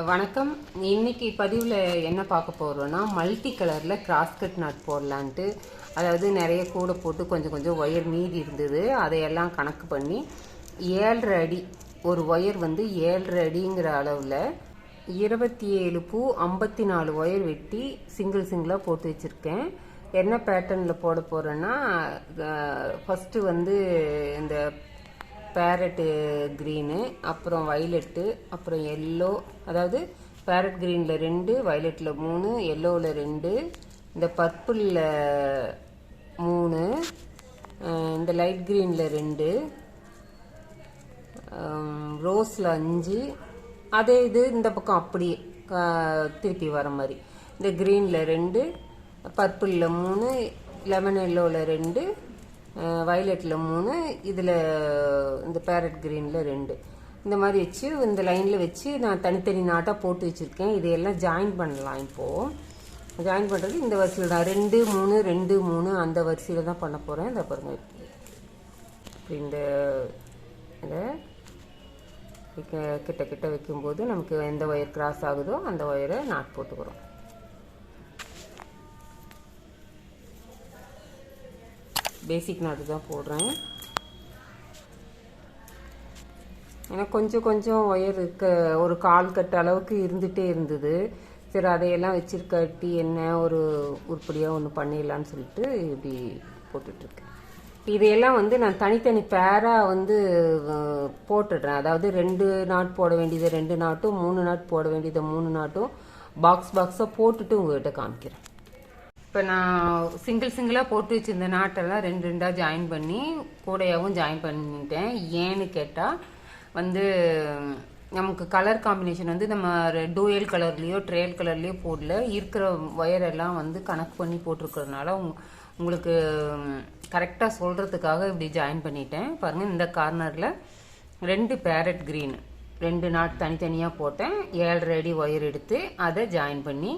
வணக்கம். இன்னைக்கு பதிவில் என்ன பார்க்க போகிறோன்னா, மல்டி கலரில் கிராஸ் கட் நாட் போடலான்ட்டு. அதாவது நிறைய கூடை போட்டு கொஞ்சம் கொஞ்சம் ஒயர் மீதி இருந்தது. அதையெல்லாம் கணக்கு பண்ணி 7.5 அடி ஒரு ஒயர் வந்து 7.5 அடிங்கிற அளவில் 27 பூ 54 ஒயர் வெட்டி சிங்கிளாக போட்டு வச்சுருக்கேன். என்ன பேட்டர்னில் போட போகிறேன்னா, ஃபஸ்ட்டு வந்து இந்த பேரட்டு க்ரீனு, அப்புறம் வைலட்டு, அப்புறம் எல்லோ. அதாவது பேரட் க்ரீனில் 2, வைலட்டில் 3, எல்லோவில் 2, இந்த பர்பிளில் 3, இந்த லைட் க்ரீனில் 2, ரோஸில் 5. அதே இது இந்த பக்கம் அப்படியே திருப்பி வர மாதிரி இந்த க்ரீனில் 2, பர்பிளில் 3, லெமன் எல்லோவில் 2, வைலட்டில் 3, இதில் இந்த பேரட் க்ரீனில் 2. இந்த மாதிரி வச்சு இந்த லைனில் வச்சு நான் தனித்தனி நாட்டாக போட்டு வச்சுருக்கேன். இதையெல்லாம் ஜாயின் பண்ணலாம். இப்போது ஜாயின் பண்ணுறது இந்த வரிசையில் தான் 2 3 2 3 அந்த வரிசையில் தான் பண்ண போகிறேன். இந்த பாருங்கள், இந்த இதை கிட்ட கிட்ட வைக்கும்போது நமக்கு எந்த ஒயர் கிராஸ் ஆகுதோ அந்த ஒயரை நாட் போட்டுக்கிறோம். பேசிக் நாட்டு தான் போடுறேன். ஏன்னா கொஞ்சம் கொஞ்சம் ஒயர் இருக்க ஒரு கால் கட்டு அளவுக்கு இருந்துகிட்டே இருந்தது. சரி, அதையெல்லாம் வச்சுருக்காட்டி என்ன ஒரு உருப்படியாக ஒன்று பண்ணிடலான்னு சொல்லிட்டு இப்படி போட்டுட்ருக்கேன். இதையெல்லாம் வந்து நான் தனித்தனி பேராக வந்து போட்டுடுறேன். அதாவது 2 நாட் போட வேண்டியது 2 நாட்டும், 3 நாட் போட வேண்டியது 3 நாட்டும் பாக்ஸாக போட்டுட்டு உங்கள்கிட்ட காமிக்கிறேன். இப்போ நான் சிங்கிளாக போட்டு வச்சுருந்த நாட்டெல்லாம் 2 2 ஜாயின் பண்ணி கூடையாகவும் ஜாயின் பண்ணிட்டேன். ஏன்னு கேட்டால் வந்து நமக்கு கலர் காம்பினேஷன் வந்து நம்ம டூயல் கலர்லேயோ ட்ரையல் கலர்லேயோ போடல. இருக்கிற ஒயரெல்லாம் வந்து கனெக்ட் பண்ணி போட்டிருக்கிறதுனால உங்களுக்கு கரெக்டாக சொல்கிறதுக்காக இப்படி ஜாயின் பண்ணிட்டேன். பாருங்கள், இந்த கார்னரில் 2 பேரட் க்ரீன் 2 நாட் தனித்தனியாக போட்டேன். 7.5 அடி ஒயர் எடுத்து அதை ஜாயின் பண்ணி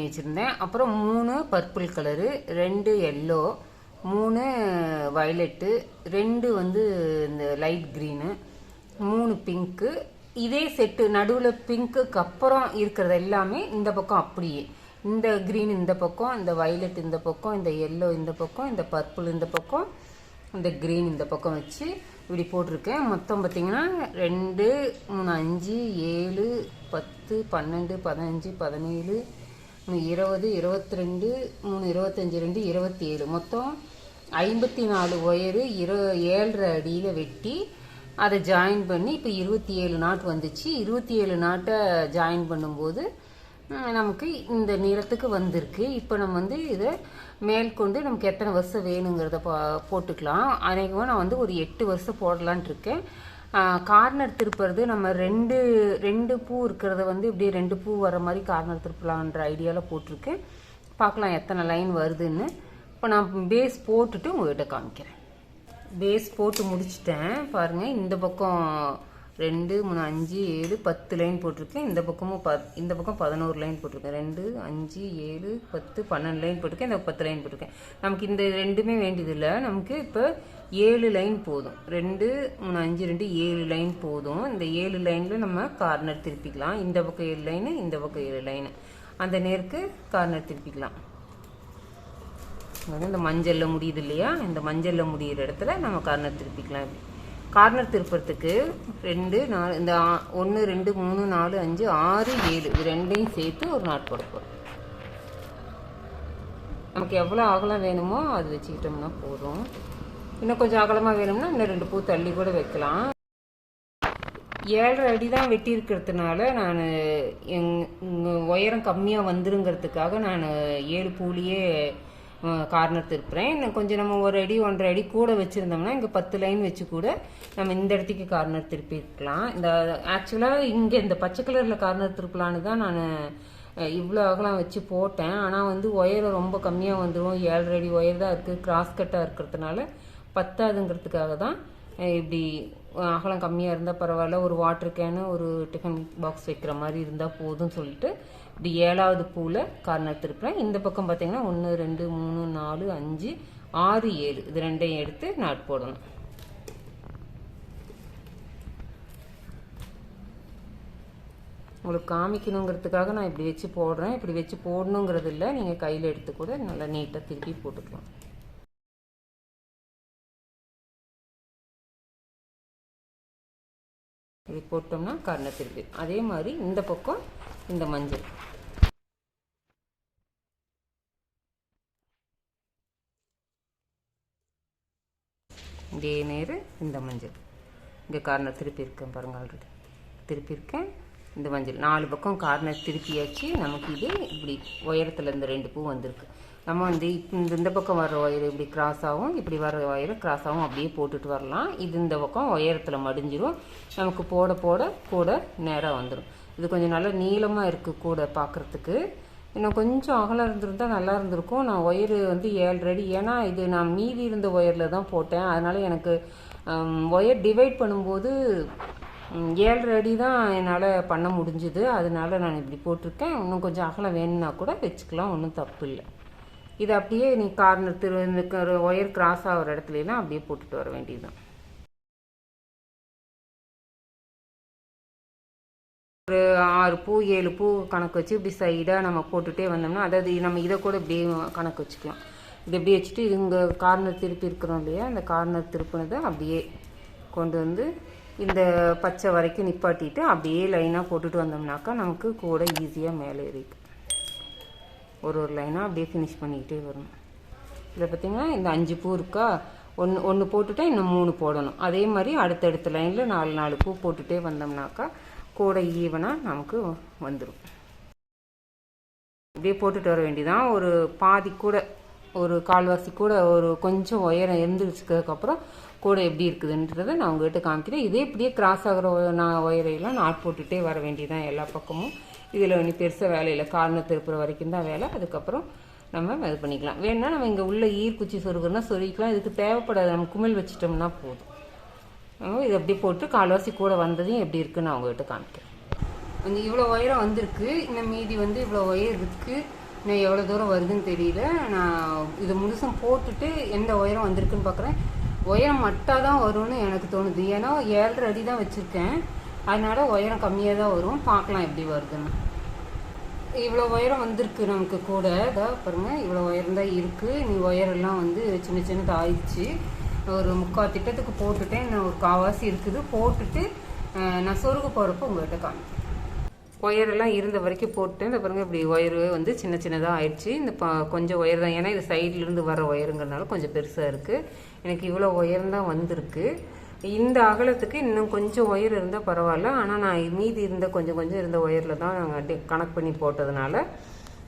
வச்சுருந்தேன். அப்புறம் 3 பர்பிள் கலரு, 2 எல்லோ, 3 வைலட்டு, 2 வந்து இந்த லைட் க்ரீனு, 3 பிங்க்கு. இதே செட்டு நடுவில் பிங்க்குக்கு அப்புறம் இருக்கிறது எல்லாமே இந்த பக்கம் அப்படியே. இந்த க்ரீன் இந்த பக்கம், இந்த வைலட் இந்த பக்கம், இந்த எல்லோ இந்த பக்கம், இந்த பர்பிள் இந்த பக்கம், இந்த க்ரீன் இந்த பக்கம் வச்சு இப்படி போட்டிருக்கேன். மொத்தம் பார்த்திங்கன்னா 2 3 5 7 10 12 15 17 20 22 3 25 2 27 மொத்தம் 54 ஒயரு 7.5 அடியில் வெட்டி அதை ஜாயின் பண்ணி இப்போ 27 நாட் வந்துச்சு. 27 நாட்டை ஜாயின் பண்ணும்போது நமக்கு இந்த நீளத்துக்கு வந்திருக்கு. இப்போ நம்ம வந்து இதை மேற்கொண்டு நமக்கு எத்தனை வருஷம் வேணுங்கிறத போட்டுக்கலாம். அநேகமாக நான் வந்து ஒரு 8 வருஷம் போடலான்ட்டு இருக்கேன். கார்னர் திருப்புறது நம்ம 2 பூ இருக்கிறத வந்து இப்படியே 2 பூ வர மாதிரி கார்னர் திருப்பலான்ற ஐடியாவில் போட்டிருக்கேன். பார்க்கலாம் எத்தனை லைன் வருதுன்னு. இப்போ நான் பேஸ் போட்டுட்டு உங்கள்கிட்ட காமிக்கிறேன். பேஸ் போட்டு முடிச்சிட்டேன். பாருங்கள், இந்த பக்கம் 2 3 5 7 10 லைன் போட்டிருக்கேன். இந்த பக்கமும் இந்த பக்கம் 11 லைன் போட்டிருக்கேன். 2 5 7 10 12 லைன் போட்டிருக்கேன். இந்த 10 லைன் போட்டிருக்கேன். நமக்கு இந்த ரெண்டுமே வேண்டியதில்லை. நமக்கு இப்போ 7 லைன் போதும். 2 3 5 2 7 லைன் போதும். இந்த 7 லைனில் நம்ம கார்னர் திருப்பிக்கலாம். இந்த பக்கம் 7 லைனு, இந்த பக்கம் 7 லைனு, அந்த நேருக்கு கார்னர் திருப்பிக்கலாம். இந்த மஞ்சளில் முடியுது இல்லையா, இந்த மஞ்சளில் முடிகிற இடத்துல நம்ம கார்னர் திருப்பிக்கலாம். கார்னர் திருப்பறதுக்கு 2 4 இந்த 1 2 3 4 5 6 7 இது ரெண்டையும் சேர்த்து ஒரு நாட் போட போகிறோம். நமக்கு எவ்வளோ அகலம் வேணுமோ அது வச்சுக்கிட்டோம்னா போதும். இன்னும் கொஞ்சம் அகலமாக வேணும்னா இன்னும் 2 பூ தள்ளி கூட வைக்கலாம். 7.5 அடி தான் வெட்டி இருக்கிறதுனால நான் உயரம் கம்மியாக வந்துருங்கிறதுக்காக நான் 7 பூலியே கார்னர் திருப்புறேன். இன்னும் கொஞ்சம் நம்ம 1 அடி 1.5 அடி கூட வச்சுருந்தோம்னா இங்கே 10 லைன் வச்சு கூட நம்ம இந்த இடத்துக்கு கார்னர் திருப்பிக்கலாம். இந்த ஆக்சுவலாக இங்கே இந்த பச்சை கலரில் கார்னர் திருப்பலான்னு தான் நான் இவ்வளோ அகலம் வச்சு போட்டேன். ஆனால் வந்து ஒயரை ரொம்ப கம்மியாக வந்துடும். 7.5 அடி ஒயர் தான் இருக்குது. கிராஸ் கட்டாக இருக்கிறதுனால பத்தாதுங்கிறதுக்காக தான் இப்படி அகலம் கம்மியாக இருந்தால் பரவாயில்ல, ஒரு வாட்டர் கேனு ஒரு டிஃபன் பாக்ஸ் வைக்கிற மாதிரி இருந்தால் போதும்னு சொல்லிட்டு இப்படி 7வது பூவில் கார்னர் திருப்புறேன். இந்த பக்கம் பார்த்தீங்கன்னா 1 2 3 4 5 6 7 இது ரெண்டையும் எடுத்து நாட் போடணும். உங்களுக்கு காமிக்கணுங்கிறதுக்காக நான் இப்படி வச்சு போடுறேன். இப்படி வச்சு போடணுங்கிறது இல்லை, நீங்கள் கையில் எடுத்து கூட நல்லா நீட்டாக திருப்பி போட்டுக்கலாம். இப்படி போட்டோம்னா கார்னர் திருப்பி. அதே மாதிரி இந்த பக்கம் இந்த மஞ்சள் இதே நேரு இந்த மஞ்சள் இங்கே கார்னர் திருப்பி இருக்கேன் பாருங்கள், ஆல்ரெடி திருப்பி இருக்கேன். இந்த மஞ்சள் 4 பக்கம் கார்னர் திருப்பியாச்சு. நமக்கு இது இப்படி உயரத்தில் இந்த 2 பூ வந்திருக்கு. நம்ம வந்து இந்த பக்கம் வர ஒயர் இப்படி கிராஸ் ஆகும், இப்படி வர ஒயர் கிராஸ் ஆகும், அப்படியே போட்டுட்டு வரலாம். இது இந்த பக்கம் உயரத்தில் மடிஞ்சிடும். நமக்கு போட போட கூட நேராக வந்துடும். இது கொஞ்சம் நல்லா நீளமாக இருக்குது கூட பார்க்குறதுக்கு. இன்னும் கொஞ்சம் அகலம் இருந்திருந்தால் நல்லா இருந்திருக்கும். நான் ஒயரு வந்து 7 அடி, ஏன்னா இது நான் மீதி இருந்த ஒயரில் தான் போட்டேன். அதனால் எனக்கு ஒயர் டிவைட் பண்ணும்போது 7 அடி தான் என்னால் பண்ண முடிஞ்சுது. அதனால நான் இப்படி போட்டிருக்கேன். இன்னும் கொஞ்சம் அகலம் வேணும்னா கூட வச்சுக்கலாம், ஒன்றும் தப்பு இல்லை. இது அப்படியே நீ கார்னர் ஒயர் கிராஸ் ஆகிற இடத்துலலாம் அப்படியே போட்டுட்டு வர வேண்டியதுதான். ஒரு 6 பூ 7 பூ கணக்கு வச்சு இப்படி சைடாக நம்ம போட்டுகிட்டே வந்தோம்னா, அதாவது நம்ம இதை கூட இப்படியே கணக்கு வச்சுக்கலாம். இது எப்படி வச்சுட்டு இங்கே கார்னர் திருப்பி இருக்கிறோம் இல்லையா, அந்த கார்னர் திருப்பினதை அப்படியே கொண்டு வந்து இந்த பச்சை வரைக்கும் நிப்பாட்டிட்டு அப்படியே லைனாக போட்டுட்டு வந்தோம்னாக்கா நமக்கு கூட ஈஸியாக மேலே ஏறிக்கும். ஒரு லைனாக அப்படியே ஃபினிஷ் பண்ணிக்கிட்டே வரணும். இதில் பார்த்திங்கன்னா இந்த 5 பூ இருக்கா, ஒன்று போட்டுட்டா இன்னும் 3 போடணும். அதே மாதிரி அடுத்தடுத்த லைனில் 4 பூ போட்டுகிட்டே வந்தோம்னாக்கா கூட ஈவனாக நமக்கு வந்துடும். இப்படியே போட்டுட்டு வர வேண்டியதான். ஒரு பாதி கூட, ஒரு கால்வாசி கூட, ஒரு கொஞ்சம் உயரம் எழுந்திரிச்சதுக்கப்புறம் கூட எப்படி இருக்குதுன்றதை நான் உங்கள்கிட்ட காமிக்கிறேன். இதே இப்படியே கிராஸ் ஆகிற ஒயரையெல்லாம் நாட் போட்டுகிட்டே வர வேண்டியதான் எல்லா பக்கமும். இதில் ஒன்றும் பெருசாக வேலை இல்லை, கார்னர் திருப்புற வரைக்கும் தான் வேலை. அதுக்கப்புறம் நம்ம இது பண்ணிக்கலாம். வேணுன்னா நம்ம இங்கே உள்ள ஈர்க்குச்சி சொருகுன்னா சொருகிக்கலாம். இதுக்கு தேவைப்படாது, நம்ம குமிழ் வச்சிட்டோம்னா போதும். இது அப்படியே போட்டு கால்வாசி கூட வந்ததையும் எப்படி இருக்குன்னு நான் உங்கள்கிட்ட காமிக்கிறேன். வந்து இவ்வளோ உயரம் வந்திருக்கு, இன்னும் மீதி வந்து இவ்வளோ உயரம் இருக்குது. இன்னும் எவ்வளோ தூரம் வருதுன்னு தெரியல. நான் இது முழுசும் போட்டுட்டு எந்த உயரம் வந்திருக்குன்னு பார்க்குறேன். உயரம் மட்டாக தான் வரும்னு எனக்கு தோணுது. ஏன்னா 7.5 அடி தான் வச்சுருக்கேன், அதனால் உயரம் கம்மியாக தான் வரும். பார்க்கலாம் எப்படி வருதுன்னு. இவ்வளோ உயரம் வந்திருக்கு நமக்கு கூட. இதாக பாருங்கள், இவ்வளோ உயரம் தான் இருக்குது. நீ உயரெல்லாம் வந்து சின்ன சின்னதாக ஆயிடுச்சு. ஒரு 3/4 திட்டத்துக்கு போட்டுட்டேன். இன்னும் ஒரு காவாசி இருக்குது. போட்டுட்டு நான் சொருக போகிறப்போ உங்கள்கிட்ட காமிக்கிறேன். ஒயரெல்லாம் இருந்த வரைக்கும் போட்டு இந்த பாருங்கள், இப்படி ஒயரு வந்து சின்ன சின்னதாக ஆயிடுச்சு. இந்த கொஞ்சம் ஒயர் தான், ஏன்னா இது சைட்லேருந்து வர ஒயருங்கிறதுனால கொஞ்சம் பெருசாக இருக்குது. எனக்கு இவ்வளோ உயரம் தான் வந்திருக்கு. இந்த அகலத்துக்கு இன்னும் கொஞ்சம் ஒயர் இருந்தால் பரவாயில்ல. ஆனால் நான் மீதி இருந்த கொஞ்சம் இருந்த ஒயரில் தான் நாங்கள் கணக்கு பண்ணி போட்டதுனால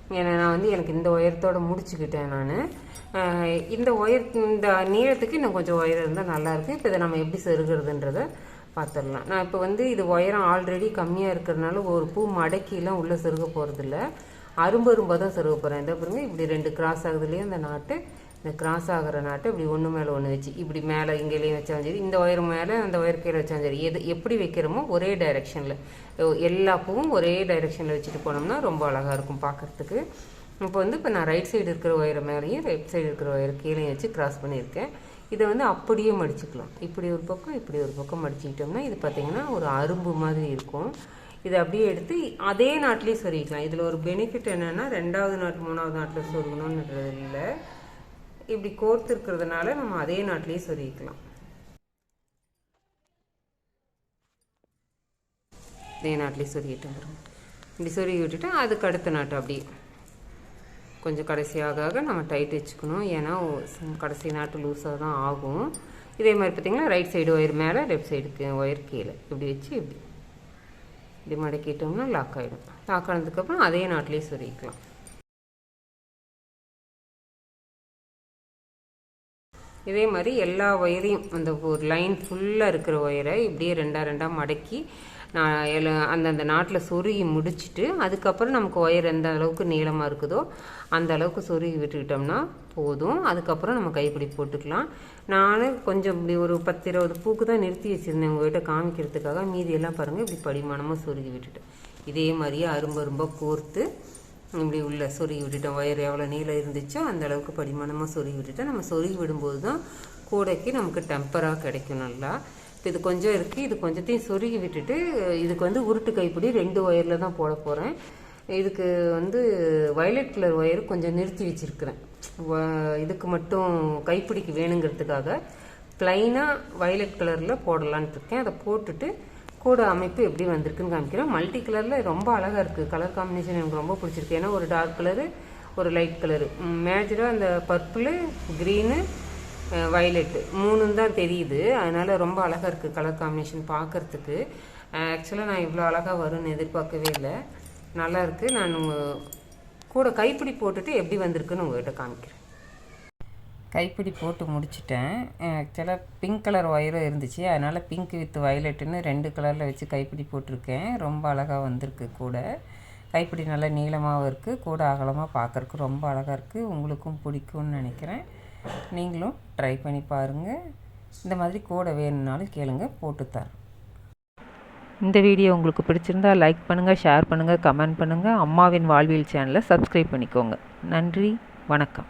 நான் வந்து எனக்கு இந்த உயரத்தோடு முடிச்சுக்கிட்டேன். நான் இந்த இந்த நீளத்துக்கு இன்னும் கொஞ்சம் ஒயர் இருந்தால் நல்லாயிருக்கு. இப்போ இதை நம்ம எப்படி செருகிறதுன்றதை பார்த்துடலாம். நான் இப்போ வந்து இது உயரம் ஆல்ரெடி கம்மியாக இருக்கிறதுனால ஒரு பூ மடக்கிலாம் உள்ளே செருக போகிறதில்ல, அரும்பாக தான் செருக போகிறேன். இந்த பாருங்க, இப்படி 2 கிராஸ் ஆகுதுலேயே அந்த நாட்டு, இந்த கிராஸ் ஆகிற நாட்டு இப்படி ஒன்று மேலே ஒன்று வச்சு, இப்படி மேலே இங்கேயும் வச்சாலும் சரி, இந்த ஒயர் மேலே அந்த ஒயர் கீழே வச்சாலும் சரி, எப்படி வைக்கிறோமோ ஒரே டைரெக்ஷனில் எல்லா பூவும் ஒரே டைரெக்ஷனில் வச்சுட்டு போனோம்னா ரொம்ப அழகாக இருக்கும் பார்க்குறதுக்கு. இப்போ நான் ரைட் சைடு இருக்கிற ஒயரை மேலேயும் லெஃப்ட் சைடு இருக்கிற ஒயர் கீழே வச்சு கிராஸ் பண்ணியிருக்கேன். இதை வந்து அப்படியே மடிச்சுக்கலாம். இப்படி ஒரு பக்கம் இப்படி ஒரு பக்கம் மடிச்சுக்கிட்டோம்னா இது பார்த்திங்கன்னா ஒரு அரும்பு மாதிரி இருக்கும். இதை அப்படியே எடுத்து அதே நாட்டிலேயே சொருகிக்கலாம். இதில் ஒரு பெனிஃபிட் என்னென்னா 2வது நாட்டு 3வது நாட்டில் சொருகணுன்றது இல்லை. இப்படி கோர்த்து இருக்கிறதுனால நம்ம அதே நாட்டிலேயே சொருகிக்கலாம். அதே நாட்டிலேயே சொருகிட்டு வந்துடும். இப்படி சொருகி விட்டுட்டு அதுக்கு அடுத்த நாட்டு அப்படியே கொஞ்சம் கடைசியாக நம்ம டைட் வச்சுக்கணும். ஏன்னா கடைசி நாட்டு லூஸாக தான் ஆகும். இதே மாதிரி பார்த்திங்கன்னா ரைட் சைடு ஒயர் மேலே, லெஃப்ட் சைடுக்கு ஒயர் கீழே இப்படி வச்சு இப்படி மடக்கிட்டோம்னா லாக் ஆகிடும். லாக் ஆனதுக்கப்புறம் அதே நாட்டிலே சொருகிக்கலாம். இதே மாதிரி எல்லா ஒயரையும் அந்த ஒரு லைன் ஃபுல்லாக இருக்கிற ஒயரை இப்படியே 2 மடக்கி நான் அந்தந்த நாட்டில் சொருகி முடிச்சுட்டு அதுக்கப்புறம் நமக்கு ஒயர் எந்த அளவுக்கு நீளமாக இருக்குதோ அந்த அளவுக்கு சொருகி விட்டுக்கிட்டோம்னா போதும். அதுக்கப்புறம் நம்ம கைப்பிடி போட்டுக்கலாம். நான் கொஞ்சம் இப்படி ஒரு 10-20 பூக்கு தான் நிறுத்தி வச்சுருந்தேன் உங்கள்கிட்ட காமிக்கிறதுக்காக. மீதியெல்லாம் பாருங்கள் இப்படி படிமானமாக சொருகி விட்டுட்டேன். இதே மாதிரியே அரும்பாக கோர்த்து இப்படி உள்ள சொருகி விட்டுட்டோம். ஒயர் எவ்வளோ நீளம் இருந்துச்சோ அந்த அளவுக்கு படிமானமாக சொருகி விட்டுட்டேன். நம்ம சொருகி விடும்போது தான் கூடைக்கு நமக்கு டெம்பராக கிடைக்கும். நல்லா இப்போ இது கொஞ்சம் இருக்குது, இது கொஞ்சத்தையும் சொருகி விட்டுட்டு இதுக்கு வந்து உருட்டு கைப்பிடி 2 ஒயரில் தான் போட போகிறேன். இதுக்கு வந்து வயலட் கலர் ஒயர் கொஞ்சம் நிறுத்தி வச்சுருக்கிறேன். இதுக்கு மட்டும் கைப்பிடிக்கு வேணுங்கிறதுக்காக ப்ளைனாக வயலட் கலரில் போடலான்ட்டு இருக்கேன். அதை போட்டுட்டு கூட அமைப்பு எப்படி வந்திருக்குன்னு காமிக்கிறேன். மல்டி கலரில் ரொம்ப அழகாக இருக்குது. கலர் காம்பினேஷன் எனக்கு ரொம்ப பிடிச்சிருக்கு. ஏன்னா ஒரு டார்க் கலரு, ஒரு லைட் கலரு, மேஜராக அந்த பர்பிள், க்ரீனு, வயலட்டு 3 தான் தெரியுது. அதனால் ரொம்ப அழகாக இருக்குது கலர் காம்பினேஷன் பார்க்குறதுக்கு. ஆக்சுவலாக நான் இவ்வளோ அழகாக வரும்னு எதிர்பார்க்கவே இல்லை. நல்லா இருக்குது. நான் கூட கைப்பிடி போட்டுட்டு எப்படி வந்திருக்குன்னு உங்கள்கிட்ட காமிக்கிறேன். கைப்பிடி போட்டு முடிச்சிட்டேன். ஆக்சுவலாக பிங்க் கலர் ஒயரும் இருந்துச்சு, அதனால் பிங்க் வித் வயலட்டுன்னு 2 கலரில் வச்சு கைப்பிடி போட்டிருக்கேன். ரொம்ப அழகாக வந்திருக்கு. கூட கைப்பிடி நல்லா நீளமாகவும் இருக்குது, கூட அகலமாக பார்க்குறக்கு ரொம்ப அழகாக இருக்குது. உங்களுக்கும் பிடிக்கும்னு நினைக்கிறேன். நீங்களும் ட்ரை பண்ணி பாருங்கள். இந்த மாதிரி கூட வேணும்னாலும் கேளுங்க, போட்டுத்தரேன். இந்த வீடியோ உங்களுக்கு பிடிச்சிருந்தா லைக் பண்ணுங்கள், ஷேர் பண்ணுங்கள், கமெண்ட் பண்ணுங்கள். அம்மாவின் வாழ்வியல் சேனலை சப்ஸ்கிரைப் பண்ணிக்கோங்க. நன்றி, வணக்கம்.